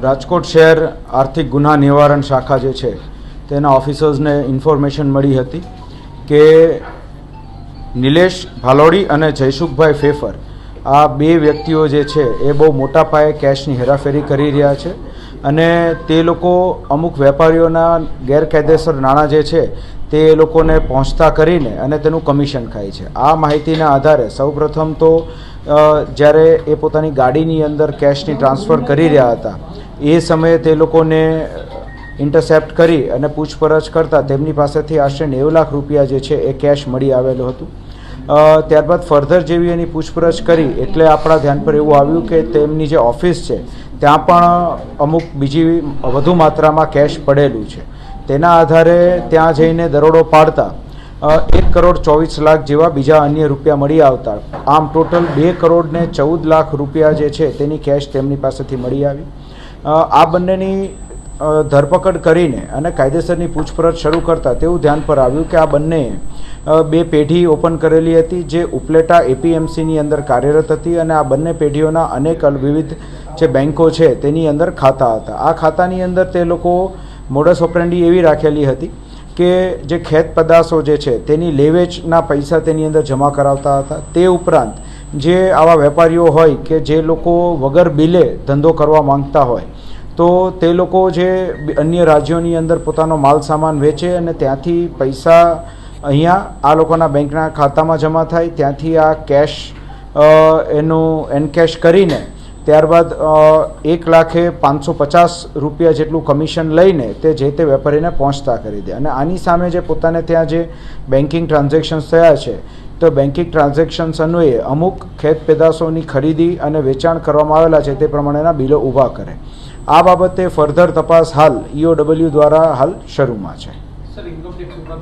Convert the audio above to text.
રાજકોટ શહેર આર્થિક ગુના નિવારણ શાખા જે છે તેના ઓફિસર્સને ઇન્ફોર્મેશન મળી હતી કે નિલેશ ભાલોડી અને જયસુખભાઈ ફેફર આ બે વ્યક્તિઓ જે છે એ બહુ મોટા પાયે કેશની હેરાફેરી કરી રહ્યા છે અને તે લોકો અમુક વેપારીઓના ગેરકાયદેસર નાણાં જે છે તે એ લોકોને પહોંચતા કરીને અને તેનું કમિશન ખાય છે। આ માહિતીના આધારે સૌપ્રથમ તો જ્યારે એ પોતાની ગાડીની અંદર કેશની ટ્રાન્સફર કરી રહ્યા હતા એ સમયે તે લોકોને ઇન્ટરસેપ્ટ કરી અને પૂછપરછ કરતાં તેમની પાસેથી આશરે 90 લાખ રૂપિયા જે છે એ કેશ મળી આવેલું હતું। ત્યારબાદ ફર્ધર જેવી એની પૂછપરછ કરી એટલે આપણા ધ્યાન પર એવું આવ્યું કે તેમની જે ઓફિસ છે ત્યાં પણ અમુક બીજી વધુ માત્રામાં કેશ પડેલું છે। તેના આધારે ત્યાં જઈને દરોડો પાડતા 1,24,00,000 જેવા બીજા અન્ય રૂપિયા મળી આવતા આમ ટોટલ 2,14 લાખ રૂપિયા જે છે તેની કેશ તેમની પાસેથી મળી આવી। આ બંનેની ધરપકડ કરીને અને કાયદેસરની પૂછપરછ શરૂ કરતાં તેવું ધ્યાન પર આવ્યું કે આ બંને બે પેઢી ઓપન કરેલી હતી જે ઉપલેટા એપીએમસીની અંદર કાર્યરત હતી અને આ બંને પેઢીઓના અનેક વિવિધ જે બેન્કો છે તેની અંદર ખાતા હતા। આ ખાતાની અંદર તે લોકો મોડસ ઓપરેન્ડી એવી રાખેલી હતી કે જે ખેત પેદાશો જે છે તેની લેવેચના પૈસા તેની અંદર જમા કરાવતા હતા। તે ઉપરાંત જે આવા વેપારીઓ હોય કે જે લોકો વગર બિલે ધંધો કરવા માંગતા હોય તો તે લોકો જે અન્ય રાજ્યોની અંદર પોતાનો માલ સામાન વેચે અને ત્યાંથી પૈસા અહીંયા આ લોકોના બેંકના ખાતામાં જમા થાય, ત્યાંથી આ કેશ એનું એનકેશ કરીને ત્યારબાદ 1,05,50 રૂપિયા જેટલું કમિશન લઈને તે જે તે વેપારીને પહોંચતા કરી દે અને આની સામે જે પોતાને ત્યાં જે બેન્કિંગ ટ્રાન્ઝેક્શન્સ થયા છે તો બેન્કિંગ ટ્રાન્ઝેક્શન્સ અન્વયે અમુક ખેત પેદાશોની ખરીદી અને વેચાણ કરવામાં આવેલા છે તે પ્રમાણેના બિલો ઊભા કરે। આ બાબતે ફર્ધર તપાસ હાલ EOW દ્વારા હાલ શરૂમાં છે।